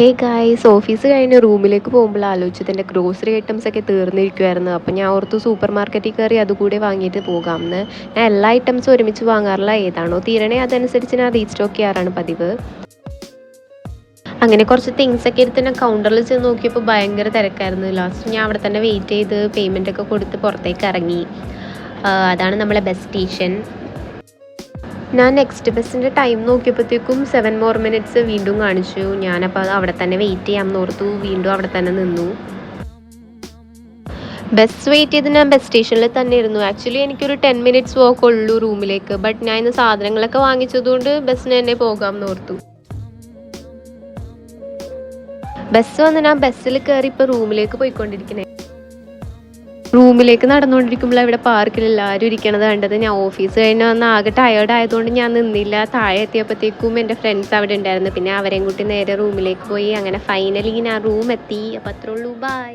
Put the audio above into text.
Hey guys, office കഴിഞ്ഞ് റൂമിലേക്ക് പോകുമ്പോൾ ആലോചിച്ചത് എൻ്റെ ഗ്രോസറി ഐറ്റംസ് ഒക്കെ തീർന്നിരിക്കുമായിരുന്നു. അപ്പോൾ ഞാൻ ഓർത്തു സൂപ്പർ മാർക്കറ്റിൽ കയറി അതുകൂടെ വാങ്ങിയിട്ട് പോകാമെന്ന്. ഞാൻ എല്ലാ ഐറ്റംസും ഒരുമിച്ച് വാങ്ങാറില്ല, ഏതാണോ തീരണേ അതനുസരിച്ച് ഞാൻ റീസ്റ്റോക്ക് ചെയ്യാറാണ് പതിവ്. അങ്ങനെ കുറച്ച് തിങ്സ് ഒക്കെ എടുത്ത് ഞാൻ കൗണ്ടറിൽ ചെന്ന് നോക്കിയപ്പോൾ ഭയങ്കര തിരക്കായിരുന്നു. ലാസ്റ്റ് ഞാൻ അവിടെ തന്നെ വെയിറ്റ് ചെയ്ത് പേയ്മെൻ്റ് ഒക്കെ കൊടുത്ത് പുറത്തേക്ക് ഇറങ്ങി. അതാണ് നമ്മളെ ബസ് സ്റ്റേഷൻ. ഞാൻ നെക്സ്റ്റ് ബസ്സിൻ്റെ ടൈം നോക്കിയപ്പോഴത്തേക്കും 7 more minutes വീണ്ടും കാണിച്ചു. ഞാനപ്പോൾ അത് അവിടെ തന്നെ വെയിറ്റ് ചെയ്യാമെന്ന് ഓർത്തു. വീണ്ടും അവിടെ തന്നെ നിന്നു. ബസ് വെയിറ്റ് ചെയ്ത് ഞാൻ ബസ് സ്റ്റേഷനിൽ തന്നെ ഇരുന്നു. ആക്ച്വലി എനിക്കൊരു 10 minutes വാക്ക് ഉള്ളൂ റൂമിലേക്ക്. ബട്ട് ഞാൻ ഇന്ന് സാധനങ്ങളൊക്കെ വാങ്ങിച്ചതുകൊണ്ട് ബസ്സിന് തന്നെ പോകാമെന്ന് ഓർത്തു. ബസ് വന്ന് ഞാൻ ബസ്സിൽ കയറി ഇപ്പോൾ റൂമിലേക്ക് പോയിക്കൊണ്ടിരിക്കുന്നത്. റൂമിലേക്ക് നടന്നുകൊണ്ടിരിക്കുമ്പോൾ ഇവിടെ പാർക്കിൽ എല്ലാവരും ഇരിക്കണത് കണ്ടത്. ഞാൻ ഓഫീസ് കഴിഞ്ഞ് വന്ന് ആകെ ടയേർഡ് ആയതുകൊണ്ട് ഞാൻ നിന്നില്ല. താഴെ എത്തിയപ്പോഴത്തേക്കും എൻ്റെ ഫ്രണ്ട്സ് അവിടെ ഉണ്ടായിരുന്നു. പിന്നെ അവരെയും കൂട്ടി നേരെ റൂമിലേക്ക് പോയി. അങ്ങനെ ഫൈനലി ഞാൻ റൂം എത്തി. അപ്പോൾ അത്രേ ഉള്ളൂ, ബൈ.